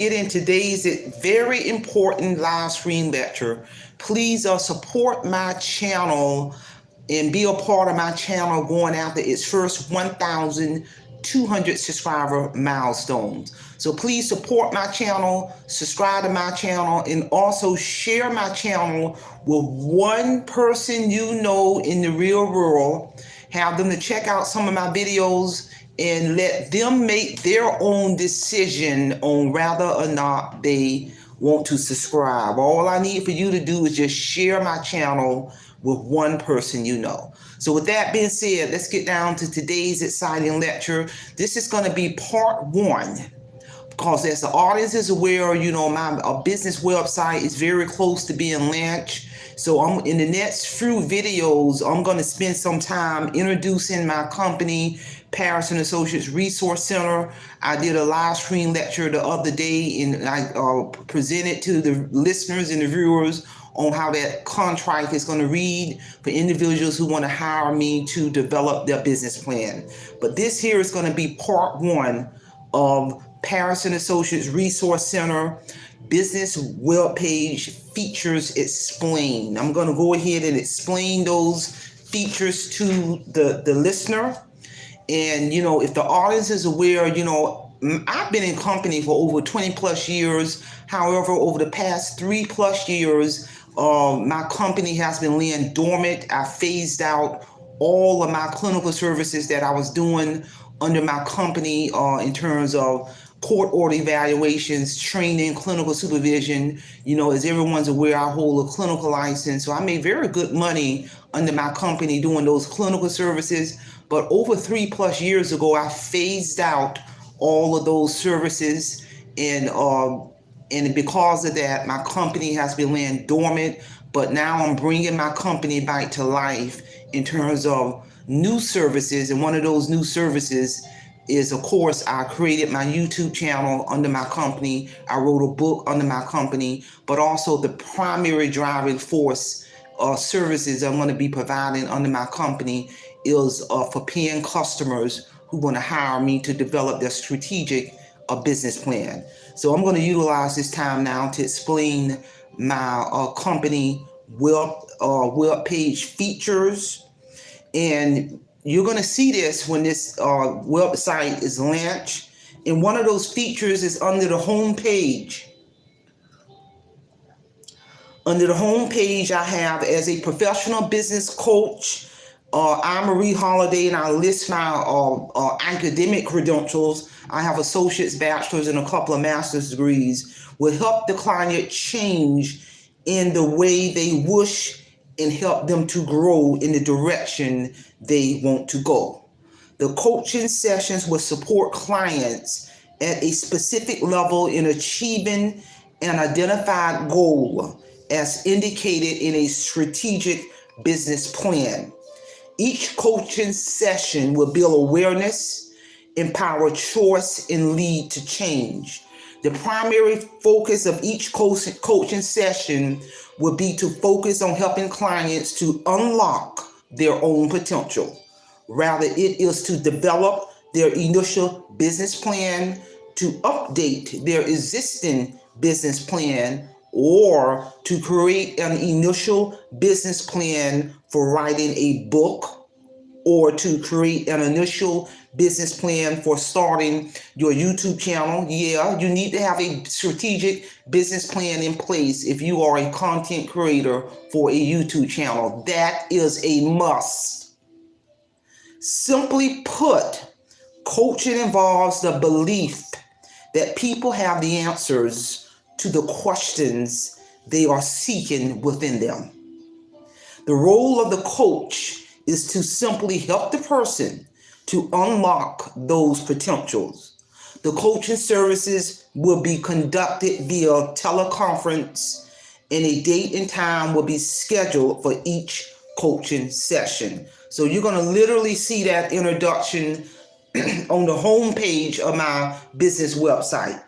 get in today's very important live stream lecture. Please support my channel and be a part of my channel going after its first 1,200 subscriber milestones. So please support my channel, subscribe to my channel, and also share my channel with one person you know in the real world. Have them to check out some of my videos and let them make their own decision on whether or not they want to subscribe. All I need for you to do is just share my channel with one person you know. So with that being said, let's get down to today's exciting lecture. This is going to be part one, because as the audience is aware, my business website is very close to being launched. So I'm in the next few videos, I'm going to spend some time introducing my company, Parriss and Associates Resource Center. I did a live stream lecture the other day, and I presented to the listeners and the viewers on how that contract is going to read for individuals who want to hire me to develop their business plan. But this here is going to be part one of Parriss and Associates Resource Center Business Web Page Features Explained. I'm going to go ahead and explain those features to the listener. And, if the audience is aware, I've been in company for over 20 plus years. However, over the past 3+ years, my company has been laying dormant. I phased out all of my clinical services that I was doing under my company in terms of court order evaluations, training, clinical supervision. As everyone's aware, I hold a clinical license. So I made very good money under my company doing those clinical services. But over 3+ years ago, I phased out all of those services. And because of that, my company has been laying dormant. But now I'm bringing my company back to life in terms of new services. And one of those new services is, of course, I created my YouTube channel under my company. I wrote a book under my company, but also the primary driving force services I'm going to be providing under my company is for paying customers who want to hire me to develop their strategic business plan. So I'm going to utilize this time now to explain my company web page features. And you're going to see this when this website is launched. And one of those features is under the home page. Under the home page, I have, as a professional business coach, I'm Marie Holiday, and I list my academic credentials. I have associate's, bachelor's, and a couple of master's degrees. Will help the client change in the way they wish and help them to grow in the direction they want to go. The coaching sessions will support clients at a specific level in achieving an identified goal as indicated in a strategic business plan. Each coaching session will build awareness, empower choice, and lead to change. The primary focus of each coaching session will be to focus on helping clients to unlock their own potential. Rather, it is to develop their initial business plan, to update their existing business plan, or to create an initial business plan for writing a book, or to create an initial business plan for starting your YouTube channel. Yeah, you need to have a strategic business plan in place if you are a content creator for a YouTube channel. That is a must. Simply put, coaching involves the belief that people have the answers to the questions they are seeking within them. The role of the coach is to simply help the person to unlock those potentials. The coaching services will be conducted via teleconference, and a date and time will be scheduled for each coaching session. So you're going to literally see that introduction on the home page of my business website.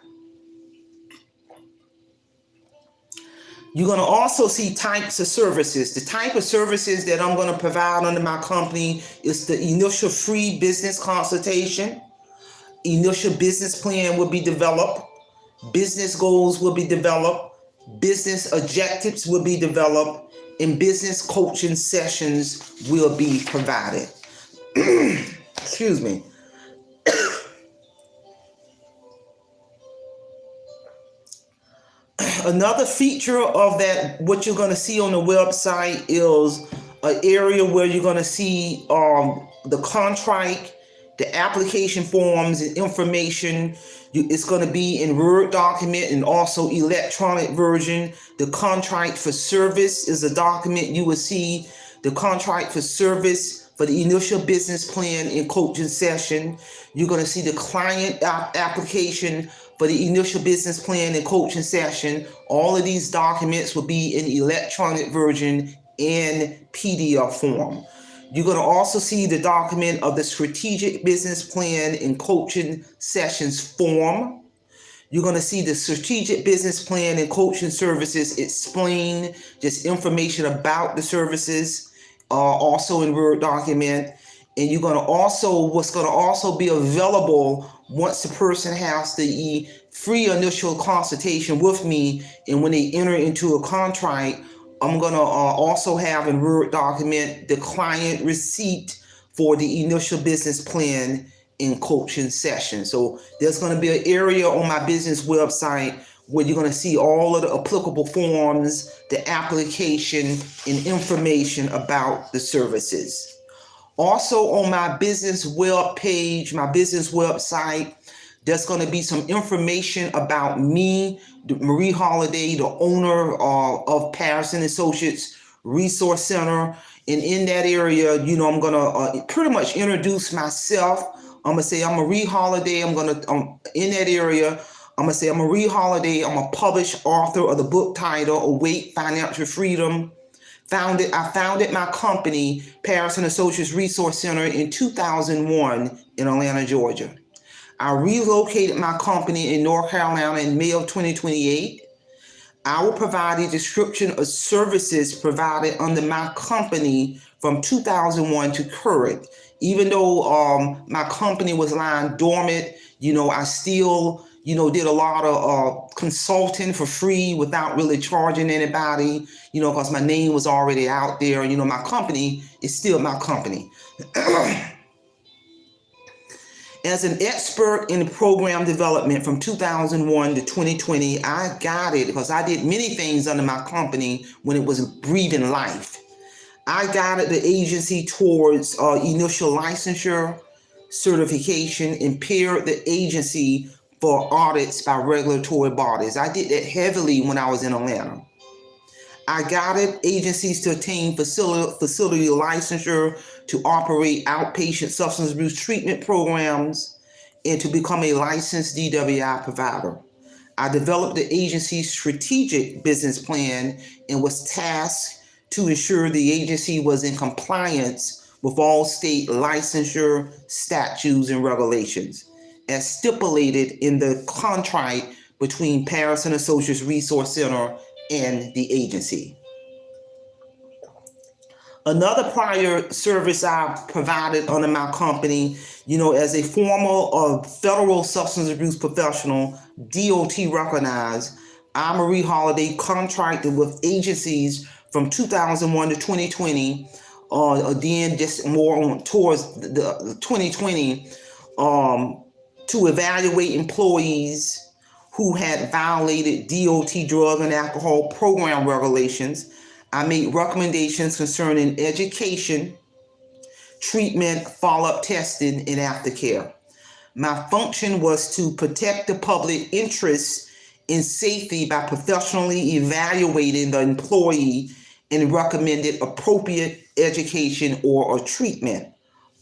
You're going to also see types of services. The type of services that I'm going to provide under my company is the initial free business consultation. Initial business plan will be developed. Business goals will be developed, business objectives will be developed, and business coaching sessions will be provided. Excuse me. Another feature of that, what you're going to see on the website is an area where you're going to see the contract, the application forms, and information. It's going to be in Word document and also electronic version. The contract for service is a document you will see. The contract for service for the initial business plan and coaching session. You're going to see the client application for the initial business plan and coaching session. All of these documents will be in electronic version and PDF form. You're going to also see the document of the strategic business plan and coaching sessions form. You're going to see the strategic business plan and coaching services explain just information about the services, also in Word document. And you're going to also, what's going to also be available once the person has the free initial consultation with me, and when they enter into a contract, I'm going to also have in Word document the client receipt for the initial business plan and coaching session. So there's going to be an area on my business website where you're going to see all of the applicable forms, the application, and information about the services. Also on my business web page, my business website, there's going to be some information about me, Marie Holiday, the owner of Parriss and Associates Resource Center. And in that area, I'm going to pretty much introduce myself. I'm going to say I'm Marie Holiday. In that area, I'm going to say I'm Marie Holiday. I'm a published author of the book title, Awake Financial Freedom. I founded my company, Parriss and Associates Resource Center, in 2001 in Atlanta, Georgia. I relocated my company in North Carolina in May of 2028. I will provide a description of services provided under my company from 2001 to current. Even though my company was lying dormant, I still did a lot of consulting for free without really charging anybody, because my name was already out there. My company is still my company. As an expert in program development from 2001 to 2020, I got it because I did many things under my company when it was breathing life. I guided the agency towards initial licensure, certification, and paired the agency for audits by regulatory bodies. I did that heavily when I was in Atlanta. I guided agencies to attain facility licensure to operate outpatient substance abuse treatment programs and to become a licensed DWI provider. I developed the agency's strategic business plan and was tasked to ensure the agency was in compliance with all state licensure statutes and regulations, as stipulated in the contract between Parriss and Associates Resource Center and the agency. Another prior service I provided under my company, as a former federal substance abuse professional, DOT recognized, I, Marie Holiday, contracted with agencies from 2001 to 2020, again, just more towards the 2020, to evaluate employees who had violated DOT drug and alcohol program regulations. I made recommendations concerning education, treatment, follow-up testing, and aftercare. My function was to protect the public interest in safety by professionally evaluating the employee and recommended appropriate education or treatment,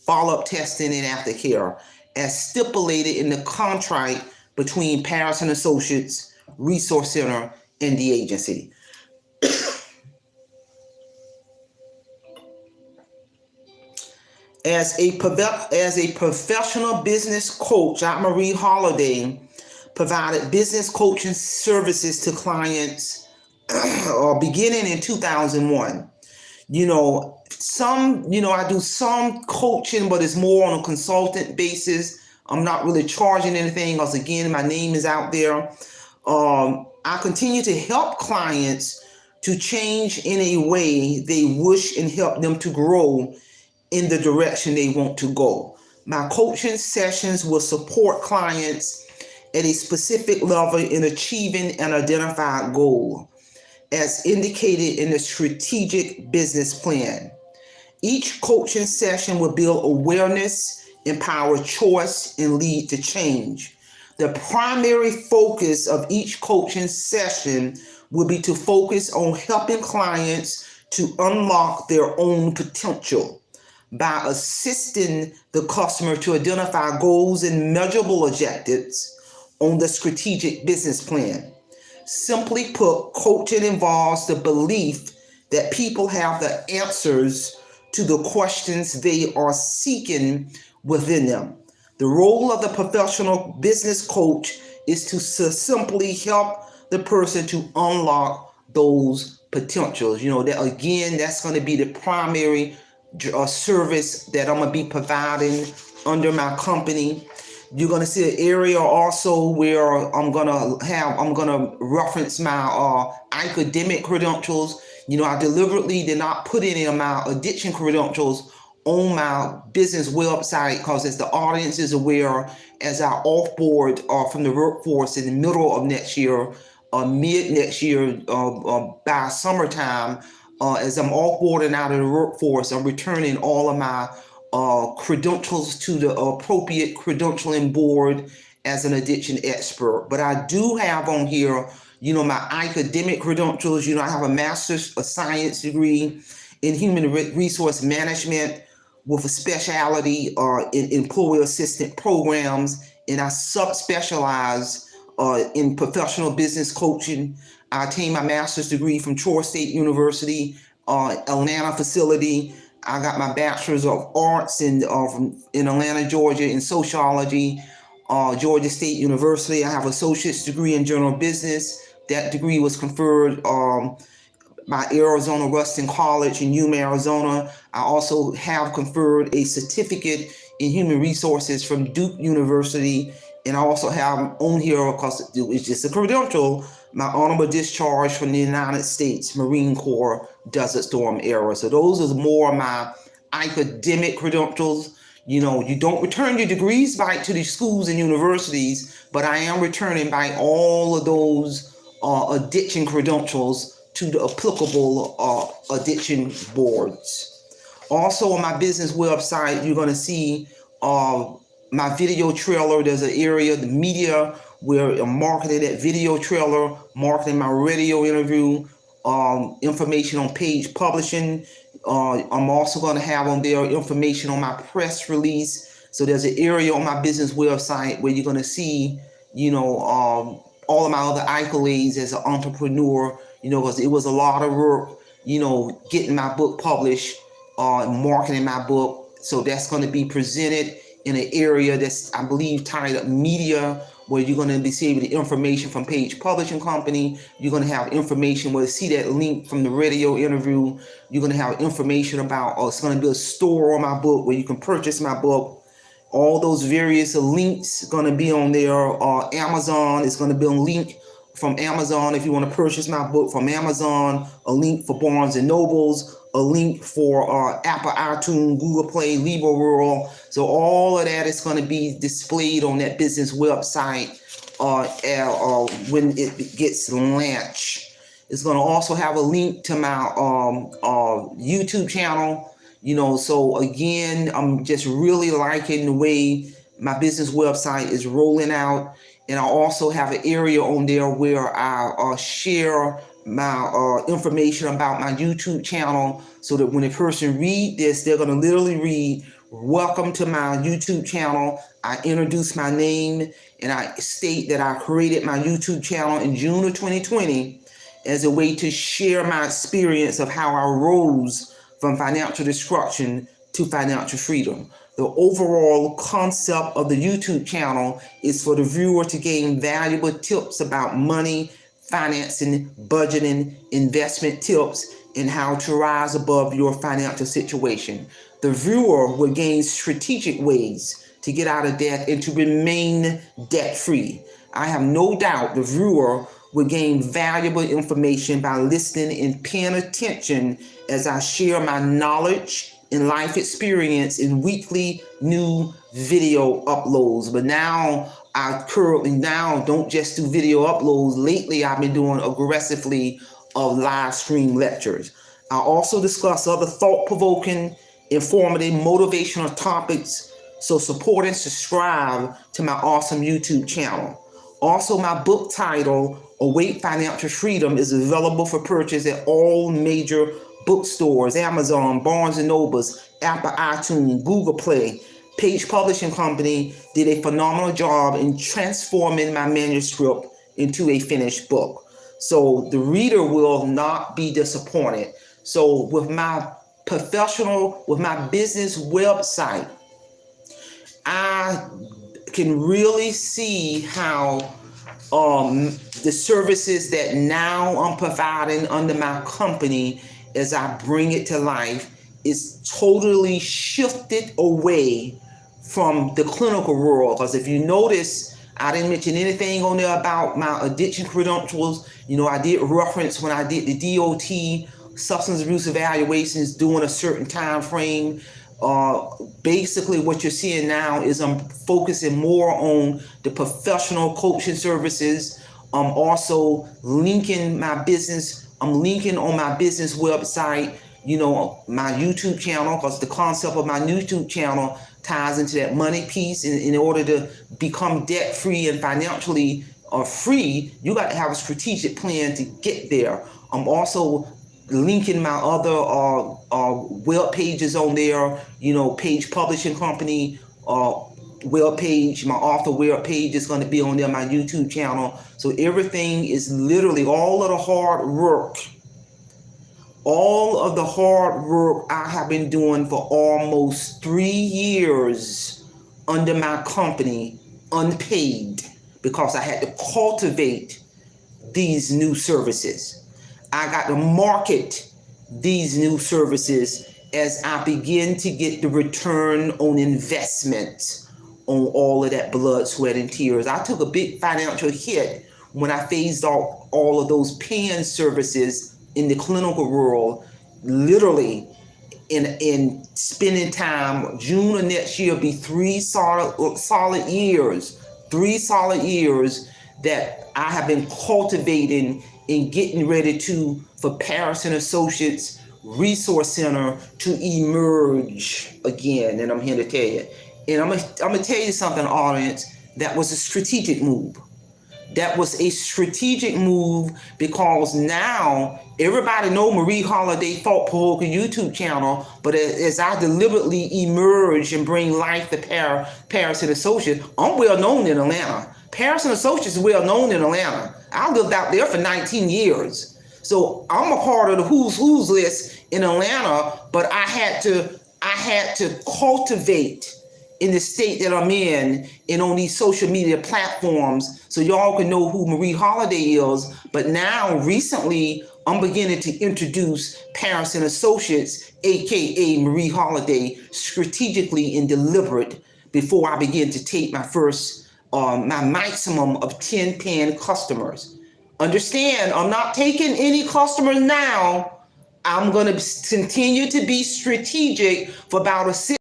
follow-up testing, and aftercare, as stipulated in the contract between Parriss and Associates Resource Center and the agency. As a professional business coach, I, Marie Holiday, provided business coaching services to clients beginning in 2001. I do some coaching, but it's more on a consultant basis. I'm not really charging anything because, again, my name is out there. I continue to help clients to change in a way they wish and help them to grow in the direction they want to go. My coaching sessions will support clients at a specific level in achieving an identified goal, as indicated in the strategic business plan. Each coaching session will build awareness, empower choice, and lead to change. The primary focus of each coaching session will be to focus on helping clients to unlock their own potential by assisting the customer to identify goals and measurable objectives on the strategic business plan. Simply put, coaching involves the belief that people have the answers to the questions they are seeking within them. The role of the professional business coach is to simply help the person to unlock those potentials. That again, that's going to be the primary service that I'm going to be providing under my company. You're going to see an area also where I'm going to reference my academic credentials. I deliberately did not put any of my addiction credentials on my business website because, as the audience is aware, as I offboard from the workforce in the middle of next year, mid next year, by summertime, as I'm offboarding out of the workforce, I'm returning all of my credentials to the appropriate credentialing board as an addiction expert. But I do have on here, my academic credentials. I have a master's of science degree in human resource management with a specialty in employee assistant programs, and I subspecialize in professional business coaching. I attained my master's degree from Troy State University, Atlanta facility. I got my bachelor's of arts in Atlanta, Georgia, in sociology, Georgia State University. I have an associate's degree in general business. That degree was conferred by Arizona Ruston College in Yuma, Arizona. I also have conferred a certificate in human resources from Duke University. And I also have on here, because it's just a credential, my honorable discharge from the United States Marine Corps Desert Storm era. So those are more of my academic credentials. You don't return your degrees back to these schools and universities, but I am returning back all of those addiction credentials to the applicable addiction boards. Also on my business website, you're going to see my video trailer. There's an area, the media, where I'm marketing that video trailer, marketing my radio interview, information on page publishing. I'm also going to have on there information on my press release. So there's an area on my business website where you're going to see, all of my other accolades as an entrepreneur, because it was a lot of work, getting my book published, marketing my book. So that's going to be presented in an area that's, I believe, titled media, where you're going to be seeing the information from Page Publishing Company. You're going to have information where you see that link from the radio interview. You're going to have information about, it's going to be a store on my book where you can purchase my book. All those various links going to be on there. Amazon is going to be a link from Amazon if you want to purchase my book from Amazon, a link for Barnes and Nobles, a link for Apple, iTunes, Google Play, Libra World. So all of that is going to be displayed on that business website when it gets launched. It's going to also have a link to my YouTube channel. So again, I'm just really liking the way my business website is rolling out. And I also have an area on there where I share my information about my YouTube channel, so that when a person read this, they're going to literally read, "Welcome to my YouTube channel." I introduce my name and I state that I created my YouTube channel in June of 2020 as a way to share my experience of how I rose from financial destruction to financial freedom. The overall concept of the YouTube channel is for the viewer to gain valuable tips about money, financing, budgeting, investment tips, and how to rise above your financial situation. The viewer will gain strategic ways to get out of debt and to remain debt-free. I have no doubt the viewer will gain valuable information by listening and paying attention as I share my knowledge and life experience in weekly new video uploads. But now I currently now don't just do video uploads. Lately, I've been doing aggressively of live stream lectures. I also discuss other thought-provoking, informative, motivational topics. So support and subscribe to my awesome YouTube channel. Also, my book title, Await Financial Freedom, is available for purchase at all major bookstores, Amazon, Barnes & Nobles, Apple iTunes, Google Play. Page Publishing Company did a phenomenal job in transforming my manuscript into a finished book. So the reader will not be disappointed. So with my business website, I can really see how the services that now I'm providing under my company as I bring it to life is totally shifted away from the clinical world. Because if you notice, I didn't mention anything on there about my addiction credentials. You know, I did reference when I did the DOT substance abuse evaluations during a certain time frame. Basically what you're seeing now is I'm focusing more on the professional coaching services. I'm also linking my business. I'm linking on my business website, you know, my YouTube channel, because the concept of my YouTube channel ties into that money piece. In order to become debt free and financially free, you got to have a strategic plan to get there. I'm also linking my other web pages on there, you know, Page Publishing Company web page, my author web page is going to be on there, my YouTube channel. So everything is literally all of the hard work I have been doing for almost 3 years under my company, unpaid, because I had to cultivate these new services. I got to market these new services as I begin to get the return on investment on all of that blood, sweat, and tears. I took a big financial hit when I phased out all of those paying services in the clinical world, literally in spending time. June of next year will be 3 solid years that I have been cultivating and getting ready for Parriss and Associates Resource Center to emerge again. And I'm here to tell you. And I'm gonna tell you something, audience. That was a strategic move. That was a strategic move because now everybody know Marie Holiday Thought-Provoking YouTube channel, but as I deliberately emerge and bring life to Parriss and Associates, I'm well known in Atlanta. Parriss and Associates is well known in Atlanta. I lived out there for 19 years. So I'm a part of the who's list in Atlanta, but I had to cultivate in the state that I'm in and on these social media platforms so y'all can know who Marie Holiday is. But now recently I'm beginning to introduce Parriss and Associates, aka Marie Holiday, strategically and deliberate before I begin to take my first my maximum of 10 paying customers. Understand, I'm not taking any customers now. I'm going to continue to be strategic for about 6-7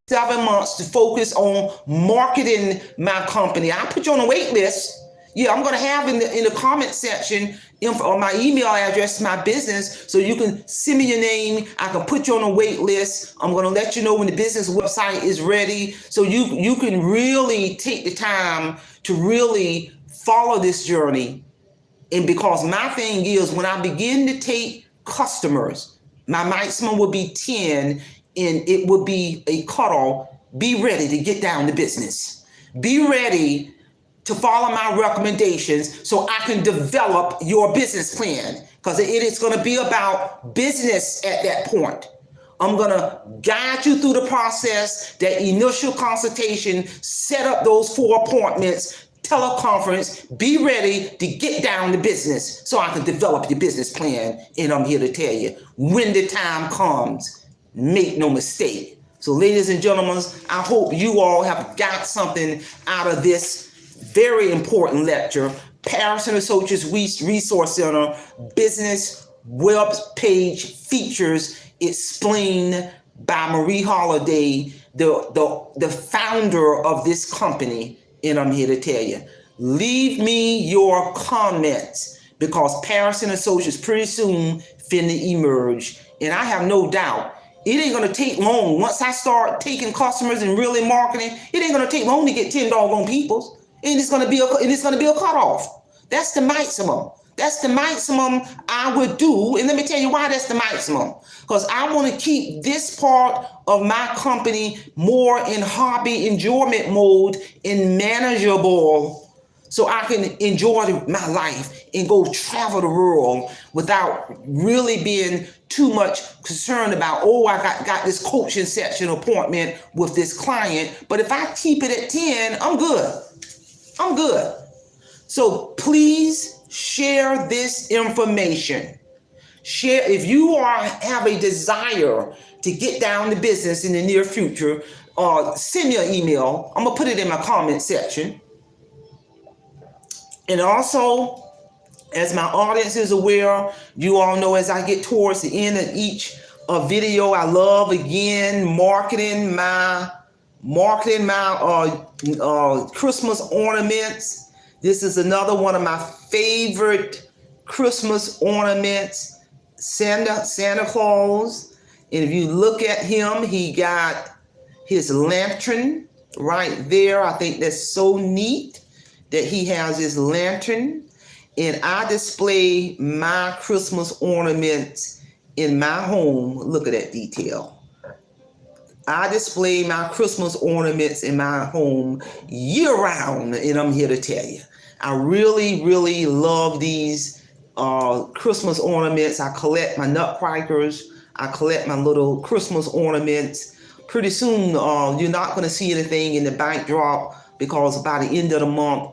months to focus on marketing my company. I put you on a wait list. Yeah, I'm going to have in the comment section my email address, my business, so you can send me your name. I can put you on a wait list. I'm going to let you know when the business website is ready, so you can really take the time to really follow this journey. And because my thing is, when I begin to take customers, my maximum will be 10, and it will be a cutoff. Be ready to get down to business. Be ready to follow my recommendations so I can develop your business plan, because it is going to be about business at that point. I'm going to guide you through the process, that initial consultation, set up those 4 appointments, teleconference. Be ready to get down to business so I can develop your business plan. And I'm here to tell you, when the time comes, make no mistake. So ladies and gentlemen, I hope you all have got something out of this very important lecture. Parriss and Associates Resource Center Business Web Page Features explained by Marie Holiday, the founder of this company. And I'm here to tell you, leave me your comments, because Parriss and Associates pretty soon finna emerge. And I have no doubt it ain't gonna take long. Once I start taking customers and really marketing, it ain't gonna take long to get 10 doggone people. And it's gonna be a cutoff. That's the maximum. That's the maximum I would do. And let me tell you why that's the maximum. Because I want to keep this part of my company more in hobby enjoyment mode and manageable, so I can enjoy my life and go travel the world without really being too much concerned about, oh, I got this coaching session appointment with this client. But if I keep it at 10, I'm good. I'm good. So please share this information. Share if you have a desire to get down to business in the near future. Send me an email. I'm gonna put it in my comment section. And also, as my audience is aware, you all know as I get towards the end of each video, I love again marketing my Christmas ornaments. This is another one of my favorite Christmas ornaments, Santa Claus. And if you look at him, he got his lantern right there. I think that's so neat that he has his lantern. And I display my Christmas ornaments in my home. Look at that detail. I display my Christmas ornaments in my home year round, and I'm here to tell you, I really, really love these Christmas ornaments. I collect my nutcrackers. I collect my little Christmas ornaments. Pretty soon, you're not going to see anything in the backdrop, because by the end of the month,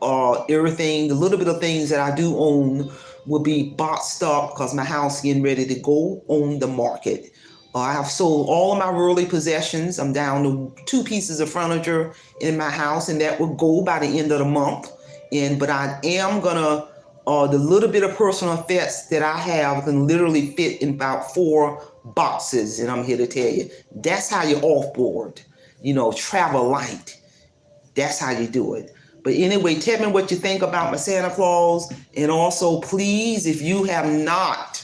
everything, the little bit of things that I do own will be boxed up, because my house is getting ready to go on the market. I have sold all of my worldly possessions. I'm down to 2 pieces of furniture in my house, and that will go by the end of the month. But I am gonna, the little bit of personal effects that I have can literally fit in about 4 boxes. And I'm here to tell you, that's how you offboard, travel light. That's how you do it. But anyway, tell me what you think about my Santa Claus. And also, please, if you have not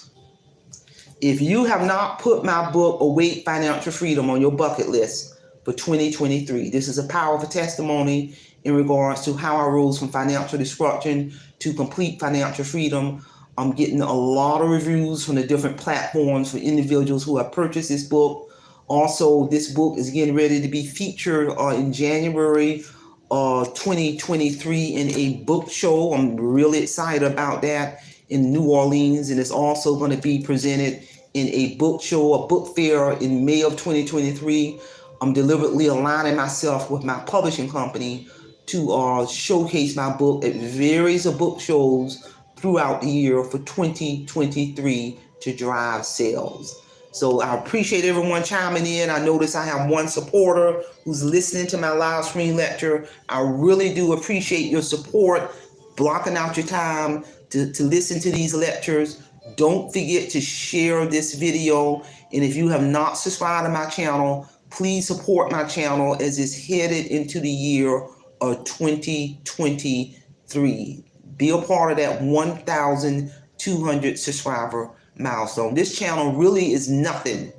put my book, Await Financial Freedom, on your bucket list for 2023, this is a powerful testimony in regards to how I rose from financial destruction to complete financial freedom. I'm getting a lot of reviews from the different platforms for individuals who have purchased this book. Also, this book is getting ready to be featured in January 2023 in a book show. I'm really excited about that in New Orleans, and it's also going to be presented in a book show, a book fair in May of 2023. I'm deliberately aligning myself with my publishing company to showcase my book at various book shows throughout the year for 2023 to drive sales. So I appreciate everyone chiming in. I notice I have one supporter who's listening to my live stream lecture. I really do appreciate your support, blocking out your time to listen to these lectures. Don't forget to share this video. And if you have not subscribed to my channel, please support my channel as it's headed into the year of 2023. Be a part of that 1,200 subscriber milestone. This channel really is nothing.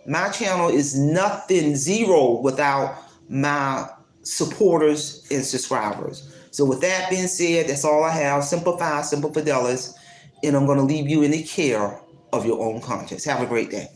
My channel is nothing, zero, without my supporters and subscribers. So with that being said, that's all I have. Simplify, Simple Fidelis. And I'm going to leave you in the care of your own conscience. Have a great day.